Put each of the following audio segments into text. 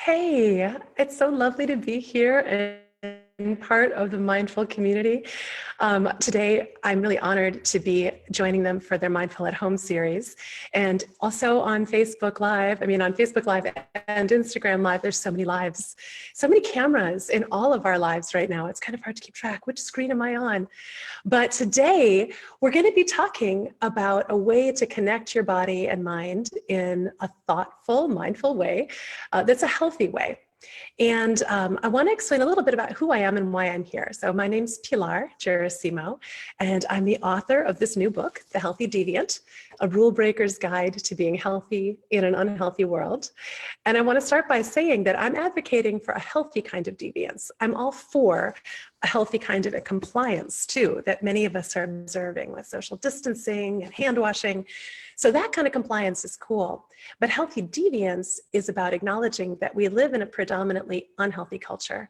Hey, it's so lovely to be here and part of the mindful community. Today, I'm really honored to be joining them for their Mindful at Home series. And also on Facebook Live, on Facebook Live and Instagram Live, there's so many lives, so many cameras in all of our lives right now. It's kind of hard to keep track. Which screen am I on? But today, we're going to be talking about a way to connect your body and mind in a thoughtful, mindful way that's a healthy way. And I want to explain a little bit about who I am and why I'm here. So my name's Pilar Gerasimo, and I'm the author of this new book, The Healthy Deviant, a rule breaker's guide to being healthy in an unhealthy world. And I want to start by saying that I'm advocating for a healthy kind of deviance. I'm all for a healthy kind of a compliance too, that many of us are observing with social distancing and hand washing. So that kind of compliance is cool. But healthy deviance is about acknowledging that we live in a predominantly unhealthy culture,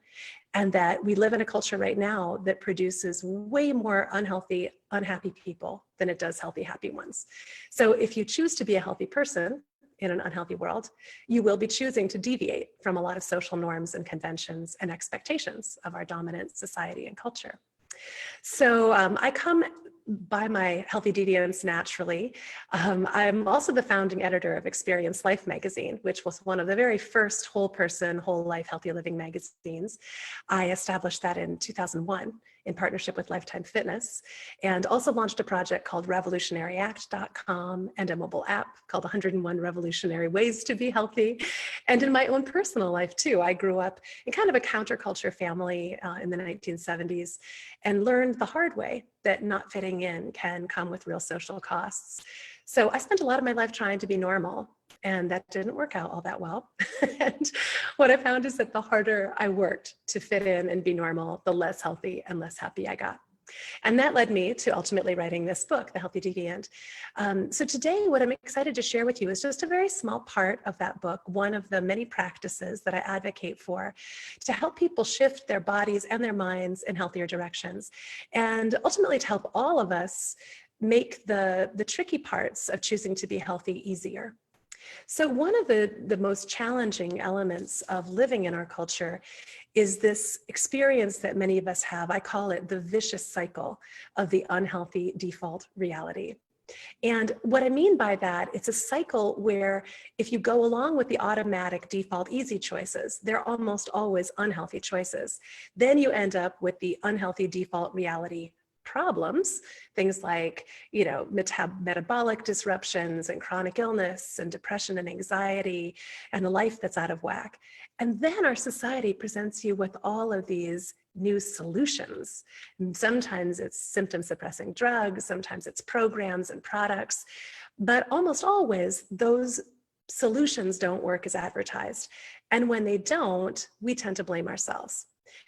and that we live in a culture right now that produces way more unhealthy, unhappy people than it does healthy, happy ones. So if you choose to be a healthy person in an unhealthy world, you will be choosing to deviate from a lot of social norms and conventions and expectations of our dominant society and culture. So I come by my healthy deviance naturally. I'm also the founding editor of Experience Life magazine, which was one of the very first whole person, whole life healthy living magazines. I established that in 2001 in partnership with Lifetime Fitness, and also launched a project called revolutionaryact.com and a mobile app called 101 Revolutionary Ways to Be Healthy. And in my own personal life too, I grew up in kind of a counterculture family in the 1970s and learned the hard way that not fitting in can come with real social costs. So I spent a lot of my life trying to be normal, and that didn't work out all that well. And what I found is that the harder I worked to fit in and be normal, the less healthy and less happy I got. And that led me to ultimately writing this book, The Healthy Deviant. So today, what I'm excited to share with you is just a very small part of that book, one of the many practices that I advocate for to help people shift their bodies and their minds in healthier directions, and ultimately to help all of us make the tricky parts of choosing to be healthy easier. So one of the most challenging elements of living in our culture is this experience that many of us have. I call it the vicious cycle of the unhealthy default reality. And what I mean by that, it's a cycle where if you go along with the automatic default easy choices, they're almost always unhealthy choices. Then you end up with the unhealthy default reality problems, things like, metabolic disruptions and chronic illness and depression and anxiety and a life that's out of whack. And then our society presents you with all of these new solutions. And sometimes it's symptom suppressing drugs, sometimes it's programs and products, but almost always those solutions don't work as advertised. And when they don't, we tend to blame ourselves.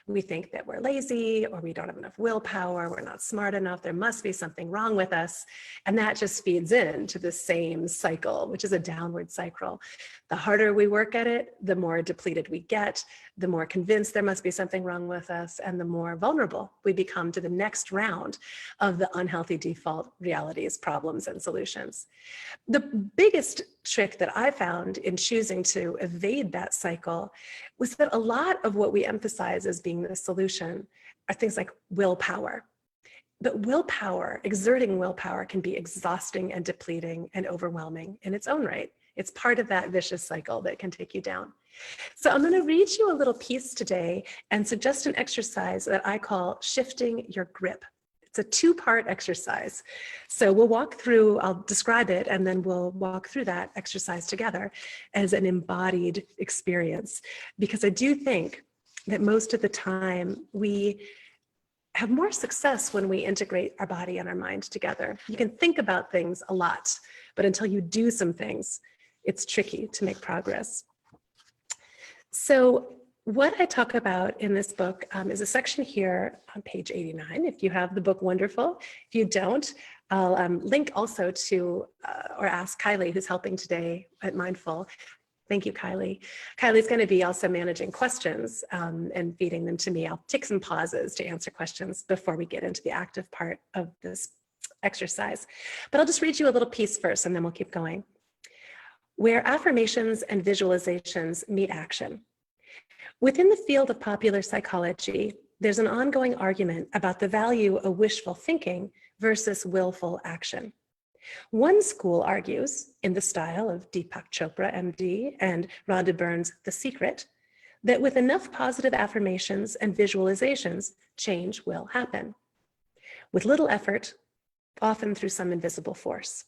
We think that we're lazy, or we don't have enough willpower, we're not smart enough, there must be something wrong with us. And that just feeds into the same cycle, which is a downward cycle. The harder we work at it, the more depleted we get, the more convinced there must be something wrong with us, and the more vulnerable we become to the next round of the unhealthy default realities, problems, and solutions. The biggest trick that I found in choosing to evade that cycle was that a lot of what we emphasize as being the solution are things like willpower. But willpower, exerting willpower, can be exhausting and depleting and overwhelming in its own right. It's part of that vicious cycle that can take you down. So I'm going to read you a little piece today and suggest an exercise that I call shifting your grip. It's a two-part exercise. So we'll walk through, I'll describe it, and then we'll walk through that exercise together as an embodied experience. Because I do think that most of the time we have more success when we integrate our body and our mind together. You can think about things a lot, but until you do some things, it's tricky to make progress. So what I talk about in this book is a section here on page 89. If you have the book, wonderful. If you don't, I'll link also to or ask Kylie, who's helping today at Mindful. Thank you, Kylie. Kylie's going to be also managing questions and feeding them to me. I'll take some pauses to answer questions before we get into the active part of this exercise. But I'll just read you a little piece first, and then we'll keep going. Where affirmations and visualizations meet action, Within the field of popular psychology, there's an ongoing argument about the value of wishful thinking versus willful action. One school argues, in the style of Deepak Chopra, MD, and Rhonda Byrne's The Secret, that with enough positive affirmations and visualizations, change will happen. With little effort, often through some invisible force.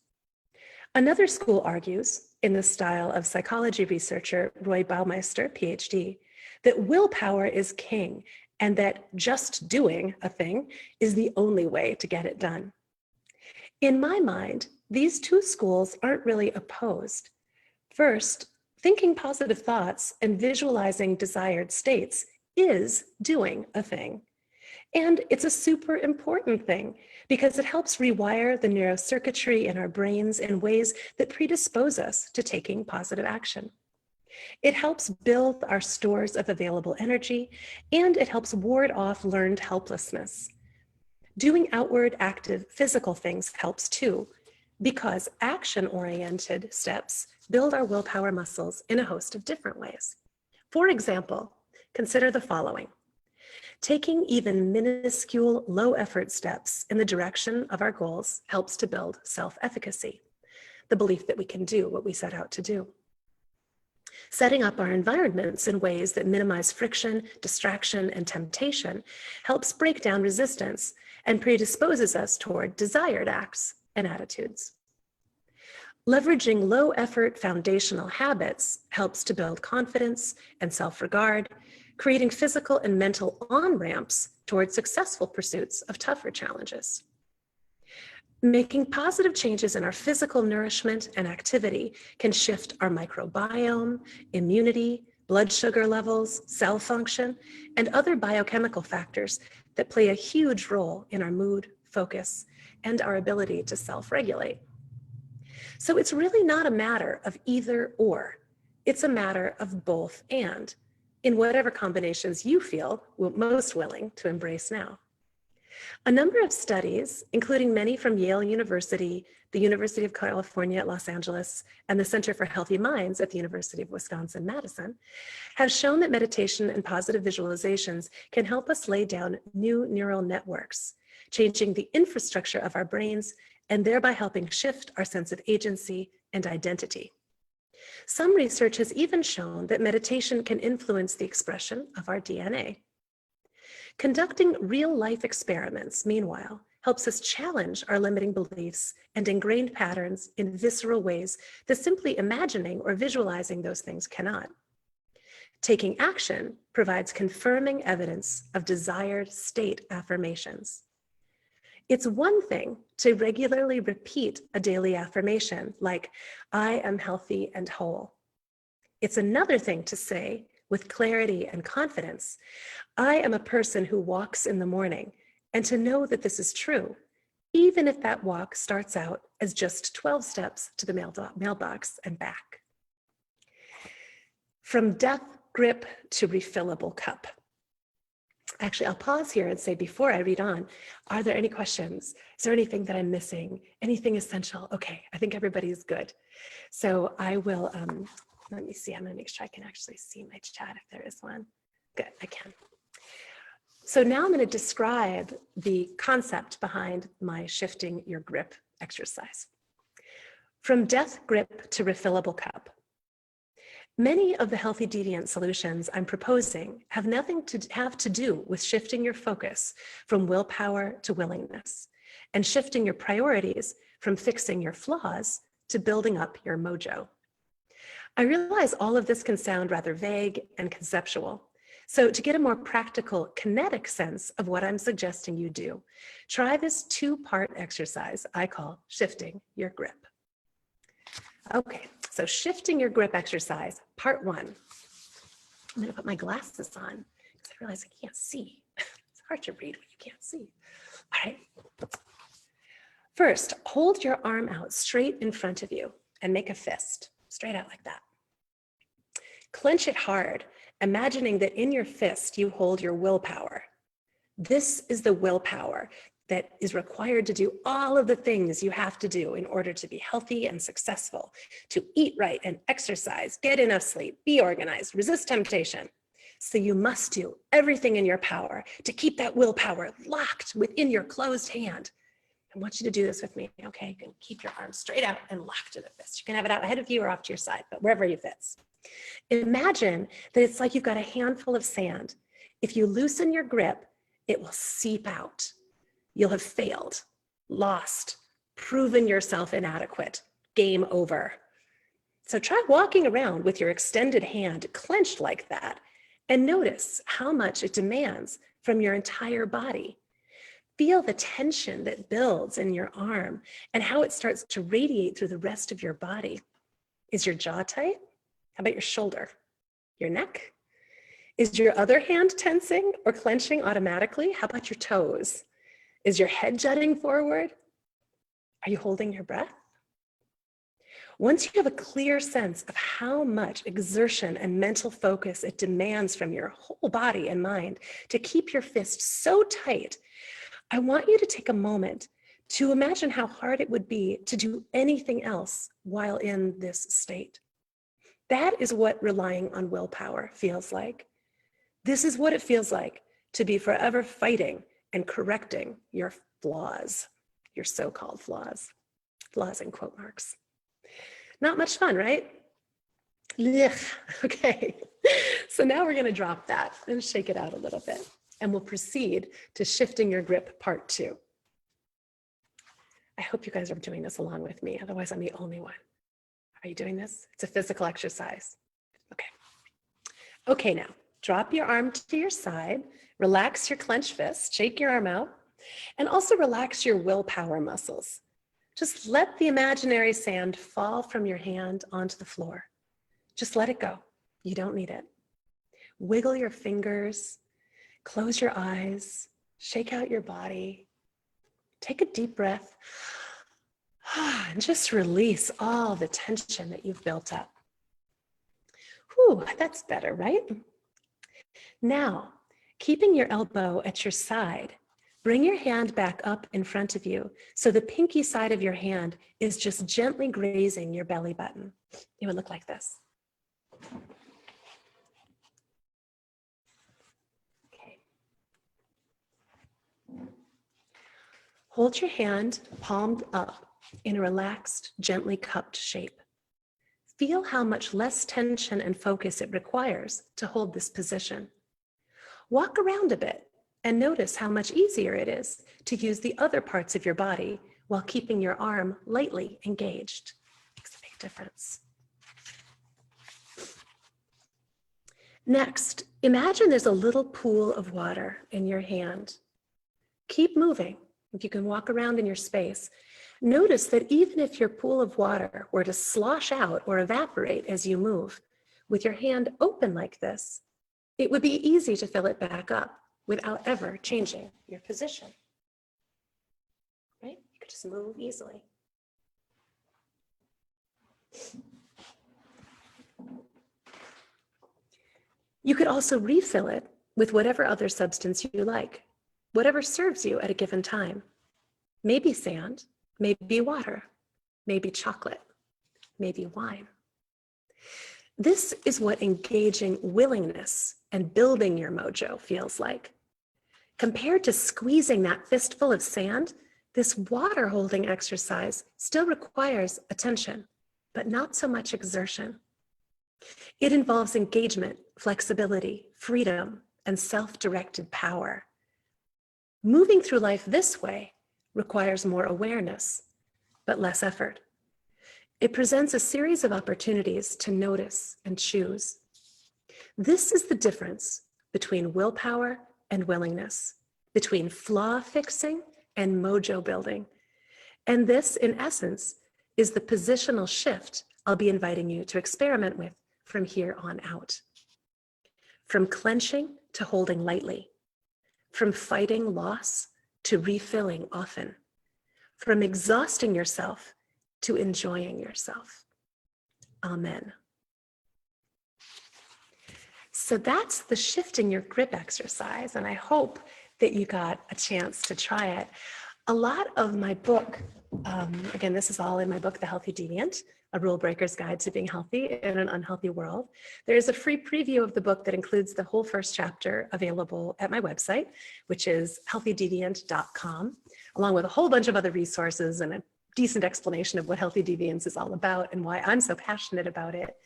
Another school argues, in the style of psychology researcher Roy Baumeister, PhD, that willpower is king and that just doing a thing is the only way to get it done. In my mind, these two schools aren't really opposed. First, thinking positive thoughts and visualizing desired states is doing a thing. And it's a super important thing because it helps rewire the neurocircuitry in our brains in ways that predispose us to taking positive action. It helps build our stores of available energy, and it helps ward off learned helplessness. Doing outward active physical things helps too, because action-oriented steps build our willpower muscles in a host of different ways. For example, consider the following. Taking even minuscule low-effort steps in the direction of our goals helps to build self-efficacy, the belief that we can do what we set out to do. Setting up our environments in ways that minimize friction, distraction, and temptation helps break down resistance and predisposes us toward desired acts and attitudes. Leveraging low-effort foundational habits helps to build confidence and self-regard, creating physical and mental on-ramps toward successful pursuits of tougher challenges. Making positive changes in our physical nourishment and activity can shift our microbiome, immunity, blood sugar levels, cell function, and other biochemical factors that play a huge role in our mood, focus, and our ability to self-regulate. So it's really not a matter of either or. It's a matter of both and, in whatever combinations you feel most willing to embrace now. A number of studies, including many from Yale University, the University of California at Los Angeles, and the Center for Healthy Minds at the University of Wisconsin-Madison, have shown that meditation and positive visualizations can help us lay down new neural networks, changing the infrastructure of our brains and thereby helping shift our sense of agency and identity. Some research has even shown that meditation can influence the expression of our DNA. Conducting real-life experiments, meanwhile, helps us challenge our limiting beliefs and ingrained patterns in visceral ways that simply imagining or visualizing those things cannot. Taking action provides confirming evidence of desired state affirmations. It's one thing to regularly repeat a daily affirmation like, I am healthy and whole. It's another thing to say, with clarity and confidence, I am a person who walks in the morning, and to know that this is true, even if that walk starts out as just 12 steps to the mailbox and back. From death grip to refillable cup. Actually, I'll pause here and say, before I read on, are there any questions? Is there anything that I'm missing? Anything essential? Okay, I think everybody's good. So I will, let me see, I'm gonna make sure I can actually see my chat if there is one. Good, I can. So now I'm gonna describe the concept behind my shifting your grip exercise. From death grip to refillable cup. Many of the healthy deviant solutions I'm proposing have nothing to do with shifting your focus from willpower to willingness, and shifting your priorities from fixing your flaws to building up your mojo. I realize all of this can sound rather vague and conceptual. So to get a more practical, kinetic sense of what I'm suggesting you do, try this two-part exercise I call shifting your grip. Okay, so shifting your grip exercise, part one. I'm gonna put my glasses on because I realize I can't see. It's hard to read when you can't see. All right. First, hold your arm out straight in front of you and make a fist, straight out like that. Clench it hard, imagining that in your fist you hold your willpower. This is the willpower that is required to do all of the things you have to do in order to be healthy and successful, to eat right and exercise, get enough sleep, be organized, resist temptation. So you must do everything in your power to keep that willpower locked within your closed hand. I want you to do this with me, okay? You can keep your arms straight out and locked in a fist. You can have it out ahead of you or off to your side, but wherever it fits. Imagine that it's like you've got a handful of sand. If you loosen your grip, it will seep out. You'll have failed, lost, proven yourself inadequate, game over. So try walking around with your extended hand clenched like that and notice how much it demands from your entire body. Feel the tension that builds in your arm and how it starts to radiate through the rest of your body. Is your jaw tight? How about your shoulder? Your neck? Is your other hand tensing or clenching automatically? How about your toes? Is your head jutting forward? Are you holding your breath? Once you have a clear sense of how much exertion and mental focus it demands from your whole body and mind to keep your fist so tight, I want you to take a moment to imagine how hard it would be to do anything else while in this state. That is what relying on willpower feels like. This is what it feels like to be forever fighting and correcting your flaws, your so-called flaws in quote marks. Not much fun, right? Ugh. Okay, so now we're gonna drop that and shake it out a little bit, and we'll proceed to shifting your grip part 2. I hope you guys are doing this along with me, otherwise I'm the only one. Are you doing this? It's a physical exercise. Okay. Okay, now drop your arm to your side, relax your clenched fist, shake your arm out, and also relax your willpower muscles. Just let the imaginary sand fall from your hand onto the floor. Just let it go. You don't need it. Wiggle your fingers, close your eyes, shake out your body, take a deep breath, and just release all the tension that you've built up. Whew, that's better, right? Now, keeping your elbow at your side, bring your hand back up in front of you so the pinky side of your hand is just gently grazing your belly button. It would look like this. Okay. Hold your hand palmed up in a relaxed, gently cupped shape. Feel how much less tension and focus it requires to hold this position. Walk around a bit and notice how much easier it is to use the other parts of your body while keeping your arm lightly engaged. Makes a big difference. Next, imagine there's a little pool of water in your hand. Keep moving. If you can walk around in your space, notice that even if your pool of water were to slosh out or evaporate as you move, with your hand open like this, it would be easy to fill it back up without ever changing your position. Right? You could just move easily. You could also refill it with whatever other substance you like, whatever serves you at a given time. Maybe sand, maybe water, maybe chocolate, maybe wine. This is what engaging willingness and building your mojo feels like. Compared to squeezing that fistful of sand, this water holding exercise still requires attention, but not so much exertion. It involves engagement, flexibility, freedom, and self-directed power. Moving through life this way requires more awareness, but less effort. It presents a series of opportunities to notice and choose. This is the difference between willpower and willingness, between flaw fixing and mojo building. And this, in essence, is the positional shift I'll be inviting you to experiment with from here on out. From clenching to holding lightly, from fighting loss to refilling often, from exhausting yourself to enjoying yourself. Amen. So that's the shifting your grip exercise, and I hope that you got a chance to try it. A lot of my book, again, this is all in my book, The Healthy Deviant. A Rule Breaker's Guide to Being Healthy in an Unhealthy World. There is a free preview of the book that includes the whole first chapter available at my website, which is healthydeviant.com, along with a whole bunch of other resources and a decent explanation of what Healthy Deviance is all about and why I'm so passionate about it.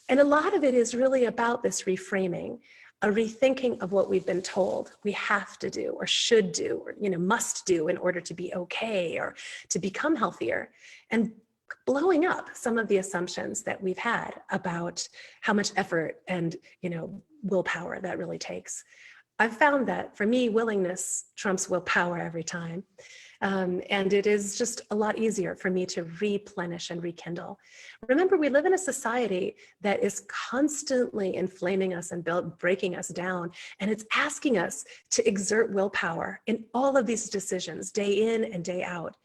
And a lot of it is really about this reframing, a rethinking of what we've been told we have to do or should do or must do in order to be okay or to become healthier, and blowing up some of the assumptions that we've had about how much effort and willpower that really takes. I've found that for me, willingness trumps willpower every time. And it is just a lot easier for me to replenish and rekindle. Remember, we live in a society that is constantly inflaming us and breaking us down. And it's asking us to exert willpower in all of these decisions, day in and day out.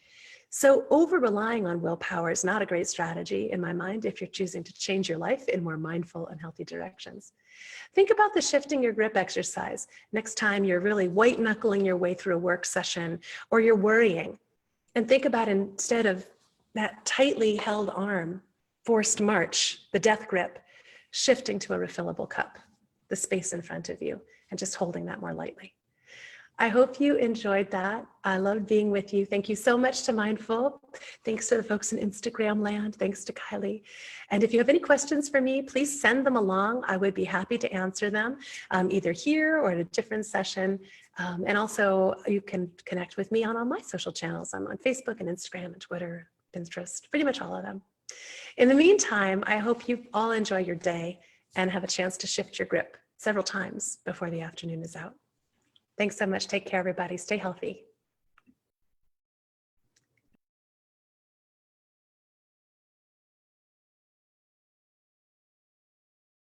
So over-relying on willpower is not a great strategy in my mind if you're choosing to change your life in more mindful and healthy directions. Think about the shifting your grip exercise next time you're really white knuckling your way through a work session or you're worrying. And think about, instead of that tightly held arm, forced march, the death grip, shifting to a refillable cup, the space in front of you, and just holding that more lightly. I hope you enjoyed that. I love being with you. Thank you so much to Mindful. Thanks to the folks in Instagram land. Thanks to Kylie. And if you have any questions for me, please send them along. I would be happy to answer them either here or at a different session. And also you can connect with me on all my social channels. I'm on Facebook and Instagram and Twitter, Pinterest, pretty much all of them. In the meantime, I hope you all enjoy your day and have a chance to shift your grip several times before the afternoon is out. Thanks so much. Take care, everybody. Stay healthy.